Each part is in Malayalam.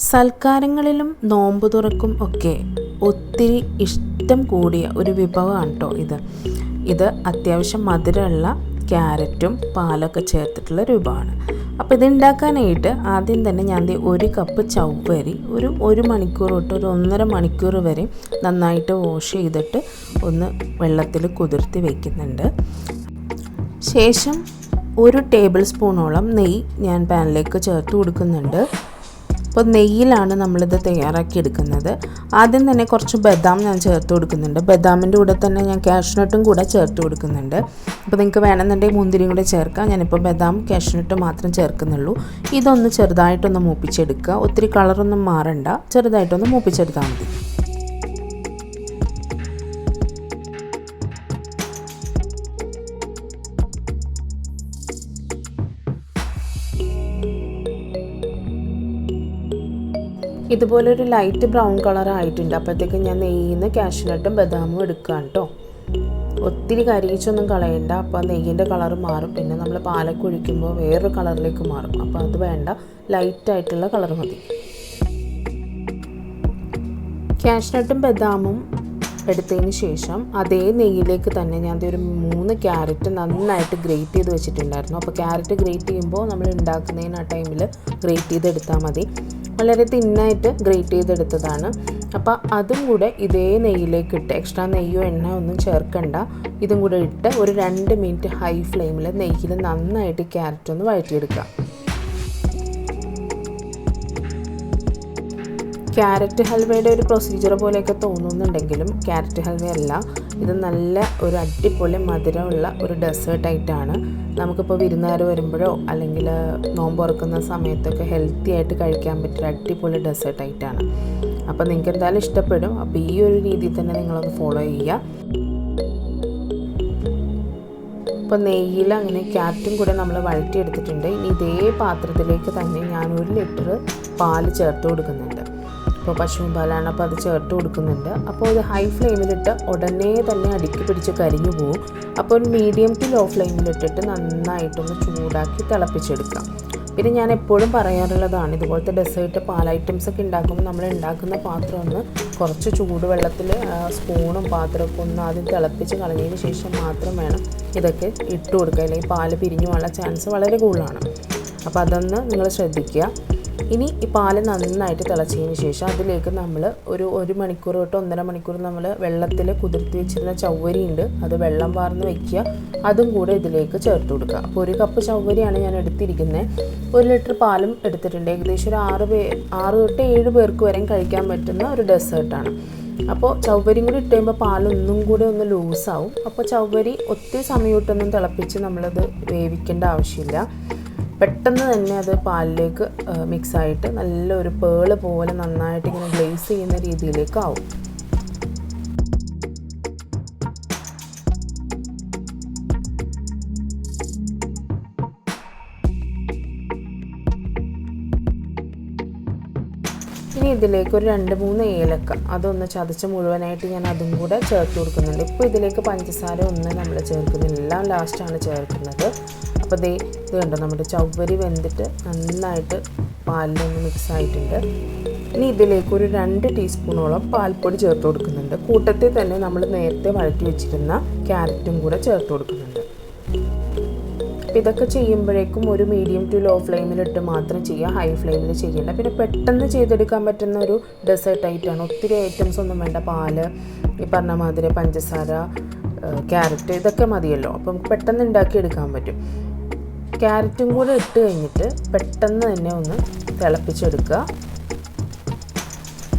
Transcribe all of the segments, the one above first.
സൽക്കാരങ്ങളിലും നോമ്പ് തുറക്കും ഒക്കെ ഒത്തിരി ഇഷ്ടം കൂടിയ ഒരു വിഭവമാണ് കേട്ടോ ഇത് അത്യാവശ്യം മധുരമുള്ള ക്യാരറ്റും പാലൊക്കെ ചേർത്തിട്ടുള്ള ഒരു വിഭവമാണ്. അപ്പോൾ ഇതുണ്ടാക്കാനായിട്ട് ആദ്യം തന്നെ ഞാൻ ഒരു കപ്പ് ചവ്വരി ഒരു മണിക്കൂർ തൊട്ട് ഒരു 1.5 മണിക്കൂർ വരെ നന്നായിട്ട് വാഷ് ചെയ്തിട്ട് ഒന്ന് വെള്ളത്തിൽ കുതിർത്തി വയ്ക്കുന്നുണ്ട്. ശേഷം 1 ടേബിൾ സ്പൂണോളം നെയ്യ് ഞാൻ പാനിലേക്ക് ചേർത്ത് കൊടുക്കുന്നുണ്ട്. അപ്പോൾ നെയ്യിലാണ് നമ്മളിത് തയ്യാറാക്കി എടുക്കുന്നത്. ആദ്യം തന്നെ കുറച്ച് ബദാം ഞാൻ ചേർത്ത് കൊടുക്കുന്നുണ്ട്. ബദാമിൻ്റെ കൂടെ തന്നെ ഞാൻ കാഷ്നട്ടും കൂടെ ചേർത്ത് കൊടുക്കുന്നുണ്ട്. അപ്പോൾ നിങ്ങൾക്ക് വേണമെന്നുണ്ടെങ്കിൽ മുന്തിരിയും കൂടെ ചേർക്കാം. ഞാനിപ്പോൾ ബദാം കാഷ്നട്ട് മാത്രം ചേർക്കുന്നുള്ളൂ. ഇതൊന്ന് ചെറുതായിട്ടൊന്ന് മൂപ്പിച്ചെടുക്കുക. ഒത്തിരി കളറൊന്നും മാറണ്ട, ചെറുതായിട്ടൊന്ന് മൂപ്പിച്ചെടുത്താൽ മതി. ഇതുപോലൊരു ലൈറ്റ് ബ്രൗൺ കളർ ആയിട്ടുണ്ട്. അപ്പോഴത്തേക്കും ഞാൻ നെയ്യിൽ നിന്ന് കാഷ്നട്ടും ബദാമും എടുക്കുകയാണ് കേട്ടോ. ഒത്തിരി കരിയിച്ചൊന്നും കളയണ്ട, അപ്പോൾ നെയ്യിൻ്റെ കളർ മാറും. പിന്നെ നമ്മൾ പാലൊക്കെ ഒഴിക്കുമ്പോൾ വേറൊരു കളറിലേക്ക് മാറും. അപ്പോൾ അത് വേണ്ട, ലൈറ്റായിട്ടുള്ള കളർ മതി. കാഷ്നട്ടും ബദാമും എടുത്തതിന് ശേഷം അതേ നെയ്യിലേക്ക് തന്നെ ഞാൻ ഒരു 3 ക്യാരറ്റ് നന്നായിട്ട് ഗ്രേറ്റ് ചെയ്ത് വെച്ചിട്ടുണ്ടായിരുന്നു. അപ്പോൾ ക്യാരറ്റ് ഗ്രേറ്റ് ചെയ്യുമ്പോൾ നമ്മൾ ഉണ്ടാക്കുന്നതിന് ആ ടൈമിൽ ഗ്രേറ്റ് ചെയ്തെടുത്താൽ മതി. വളരെ തിന്നായിട്ട് ഗ്രേറ്റ് ചെയ്തെടുത്തതാണ്. അപ്പോൾ അതും കൂടെ ഇതേ നെയ്യിലേക്ക് ഇട്ട്, എക്സ്ട്രാ നെയ്യോ എണ്ണ ഒന്നും ചേർക്കണ്ട, ഇതും കൂടെ ഇട്ട് ഒരു 2 മിനിറ്റ് ഹൈ ഫ്ലെയിമിൽ നെയ്യിൽ നന്നായിട്ട് ക്യാരറ്റ് ഒന്ന് വഴറ്റിയെടുക്കുക. ക്യാരറ്റ് ഹൽവയുടെ ഒരു പ്രൊസീജിയർ പോലെയൊക്കെ തോന്നുന്നുണ്ടെങ്കിലും ക്യാരറ്റ് ഹൽവയല്ല, ഇത് നല്ല ഒരു അടിപൊളി മധുരമുള്ള ഒരു ഡെസേർട്ടായിട്ടാണ്. നമുക്കിപ്പോൾ വിരുന്നുകാർ വരുമ്പോഴോ അല്ലെങ്കിൽ നോമ്പ് തുറക്കുന്ന സമയത്തൊക്കെ ഹെൽത്തി ആയിട്ട് കഴിക്കാൻ പറ്റിയ അടിപൊളി ഡെസേർട്ടായിട്ടാണ്. അപ്പോൾ നിങ്ങൾക്ക് എന്തായാലും ഇഷ്ടപ്പെടും. അപ്പോൾ ഈ ഒരു രീതിയിൽ തന്നെ നിങ്ങളൊന്ന് ഫോളോ ചെയ്യുക. ഇപ്പോൾ നെയ്യിൽ അങ്ങനെ ക്യാരറ്റും കൂടെ നമ്മൾ വഴറ്റിയെടുത്തിട്ടുണ്ട്. ഇനി ഇതേ പാത്രത്തിലേക്ക് തന്നെ ഞാൻ 1 ലിറ്റർ പാൽ ചേർത്ത് കൊടുക്കുന്നുണ്ട്. ഇപ്പോൾ പശുവും പാലാണ്, അപ്പോൾ അത് ചേർത്ത് കൊടുക്കുന്നുണ്ട്. അപ്പോൾ ഇത് ഹൈ ഫ്ലെയിമിലിട്ട് ഉടനെ തന്നെ അടുക്കി പിടിച്ച് കരിഞ്ഞു പോകും. അപ്പോൾ ഒരു മീഡിയം ടു ലോ ഫ്ലെയിമിലിട്ടിട്ട് നന്നായിട്ടൊന്ന് ചൂടാക്കി തിളപ്പിച്ചെടുക്കാം. പിന്നെ ഞാൻ എപ്പോഴും പറയാറുള്ളതാണ്, ഇതുപോലത്തെ ഡെസേർട്ട് പാൽ ഐറ്റംസ് ഒക്കെ ഉണ്ടാക്കുമ്പോൾ നമ്മൾ ഉണ്ടാക്കുന്ന പാത്രം ഒന്ന് കുറച്ച് ചൂടുവെള്ളത്തിൽ സ്പൂണും പാത്രമൊക്കെ ഒന്ന് ആദ്യം തിളപ്പിച്ച് കളഞ്ഞതിന് ശേഷം മാത്രം വേണം ഇതൊക്കെ ഇട്ട് കൊടുക്കുക, അല്ലെങ്കിൽ പാല് പിരിഞ്ഞു പോകാനുള്ള ചാൻസ് വളരെ കൂടുതലാണ്. അപ്പോൾ അതൊന്ന് നിങ്ങൾ ശ്രദ്ധിക്കുക. ഇനി ഈ പാല് നന്നായിട്ട് തിളച്ചതിന് ശേഷം അതിലേക്ക് നമ്മൾ ഒരു മണിക്കൂർ തൊട്ട് 1.5 മണിക്കൂർ നമ്മൾ വെള്ളത്തിൽ കുതിർത്തി വെച്ചിരുന്ന ചവ്വരി ഉണ്ട്, അത് വെള്ളം വാർന്ന് വയ്ക്കുക, അതും കൂടെ ഇതിലേക്ക് ചേർത്ത് കൊടുക്കുക. അപ്പോൾ 1 കപ്പ് ചവ്വരിയാണ് ഞാൻ എടുത്തിരിക്കുന്നത്. 1 ലിറ്റർ പാലും എടുത്തിട്ടുണ്ട്. ഏകദേശം ഒരു 6 തൊട്ട് 7 പേർക്ക് വരെ കഴിക്കാൻ പറ്റുന്ന ഒരു ഡെസേർട്ടാണ്. അപ്പോൾ ചവ്വരിയും കൂടി ഇട്ട് കഴിയുമ്പോൾ പാലൊന്നും കൂടെ ഒന്ന് ലൂസാവും. അപ്പോൾ ചവ്വരി ഒത്തിരി സമയത്തൊന്നും തിളപ്പിച്ച് നമ്മളത് വേവിക്കേണ്ട ആവശ്യമില്ല. പെട്ടെന്ന് തന്നെ അത് പാലിലേക്ക് മിക്സായിട്ട് നല്ലൊരു പേള് പോലെ നന്നായിട്ട് ഇങ്ങനെ ഗ്ലേസ് ചെയ്യുന്ന രീതിയിലേക്കാവും. ഇനി ഇതിലേക്ക് ഒരു 2-3 ഏലക്ക അതൊന്ന് ചതച്ച് മുഴുവനായിട്ട് ഞാൻ അതും കൂടെ ചേർത്ത് കൊടുക്കുന്നുണ്ട്. ഇപ്പോൾ ഇതിലേക്ക് പഞ്ചസാര ഒന്നും നമ്മൾ ചേർക്കുന്നില്ല, എല്ലാം ലാസ്റ്റാണ് ചേർക്കുന്നത്. അപ്പോൾ ഇത് കണ്ടോ, നമ്മുടെ ചവ്വരി വെന്തിട്ട് നന്നായിട്ട് പാലിലൊന്ന് മിക്സ് ആയിട്ടുണ്ട്. ഇനി ഇതിലേക്ക് ഒരു 2 ടീസ്പൂണോളം പാൽപ്പൊടി ചേർത്ത് കൊടുക്കുന്നുണ്ട്. കൂട്ടത്തിൽ തന്നെ നമ്മൾ നേരത്തെ വഴറ്റി വെച്ചിരുന്ന ക്യാരറ്റും കൂടെ ചേർത്ത് കൊടുക്കുന്നുണ്ട്. ഇതൊക്കെ ചെയ്യുമ്പോഴേക്കും ഒരു മീഡിയം ടു ലോ ഫ്ലെയിമിലിട്ട് മാത്രം ചെയ്യുക, ഹൈ ഫ്ലെയിമിൽ ചെയ്യേണ്ട. പിന്നെ പെട്ടെന്ന് ചെയ്തെടുക്കാൻ പറ്റുന്ന ഒരു ഡെസേർട്ട് ആയിട്ടാണ്. ഒത്തിരി ഐറ്റംസ് ഒന്നും വേണ്ട, പാല്, ഈ പറഞ്ഞ മാതിരി പഞ്ചസാര, ക്യാരറ്റ്, ഇതൊക്കെ മതിയല്ലോ. അപ്പം പെട്ടെന്ന് ഉണ്ടാക്കിയെടുക്കാൻ പറ്റും. ക്യാരറ്റും കൂടെ ഇട്ട് കഴിഞ്ഞിട്ട് പെട്ടെന്ന് തന്നെ ഒന്ന് തിളപ്പിച്ചെടുക്കുക.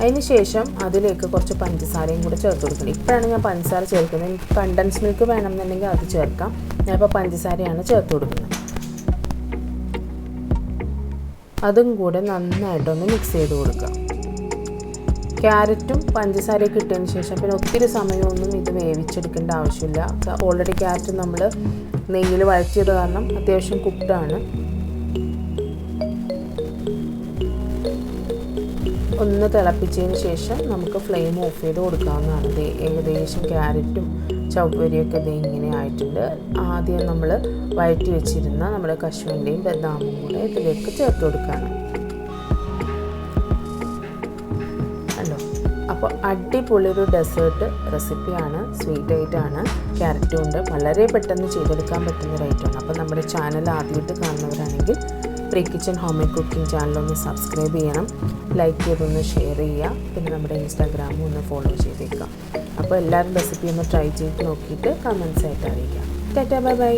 അതിന് ശേഷം അതിലേക്ക് കുറച്ച് പഞ്ചസാരയും കൂടെ ചേർത്ത് കൊടുക്കണം. ഇപ്പോഴാണ് ഞാൻ പഞ്ചസാര ചേർക്കുന്നത്. എനിക്ക് കണ്ടൻസ് മിൽക്ക് വേണമെന്നുണ്ടെങ്കിൽ അത് ചേർക്കാം. ഞാനിപ്പോൾ പഞ്ചസാരയാണ് ചേർത്ത് കൊടുക്കുന്നത്. അതും കൂടെ നന്നായിട്ടൊന്ന് മിക്സ് ചെയ്ത് കൊടുക്കുക. ക്യാരറ്റും പഞ്ചസാരയൊക്കെ ഇട്ടതിന് ശേഷം പിന്നെ ഒത്തിരി സമയമൊന്നും ഇത് വേവിച്ചെടുക്കേണ്ട ആവശ്യമില്ല. ഓൾറെഡി ക്യാരറ്റ് നമ്മൾ നെയ്യിൽ വഴറ്റിയത് കാരണം അത്യാവശ്യം കുക്ക്ഡാണ്. ഒന്ന് തിളപ്പിച്ചതിന് ശേഷം നമുക്ക് ഫ്ലെയിം ഓഫ് ചെയ്ത് കൊടുക്കാവുന്നതാണ്. ഏകദേശം ക്യാരറ്റും ചവ്വരിയൊക്കെ ഇങ്ങനെ ആയിട്ടുണ്ട്. ആദ്യം നമ്മൾ വഴറ്റി വെച്ചിരുന്ന നമ്മുടെ കശുവണ്ടിയും ബദാമും കൂടെ ഇതിലേക്ക് ചേർത്ത് കൊടുക്കുകയാണ്. അപ്പോൾ അടിപൊളി ഒരു ഡെസേർട്ട് റെസിപ്പിയാണ്, സ്വീറ്റ് ആയിട്ടാണ്, ക്യാരറ്റും ഉണ്ട്, വളരെ പെട്ടെന്ന് ചെയ്തെടുക്കാൻ പറ്റുന്ന ഒരു ഐറ്റമാണ്. അപ്പോൾ നമ്മുടെ ചാനൽ ആദ്യമായിട്ട് കാണുന്നവരാണെങ്കിൽ pre kitchen home made cooking ചാനലൊന്ന് സബ്സ്ക്രൈബ് ചെയ്യണം, ലൈക്ക് ചെയ്തൊന്ന് ഷെയർ ചെയ്യുക, പിന്നെ നമ്മുടെ ഇൻസ്റ്റാഗ്രാമും ഒന്ന് ഫോളോ ചെയ്തേക്കാം. അപ്പോൾ എല്ലാവരും റെസിപ്പി ഒന്ന് ട്രൈ ചെയ്ത് നോക്കിയിട്ട് കമൻസ് ആയിട്ട് അറിയിക്കാം. Tata bye bye.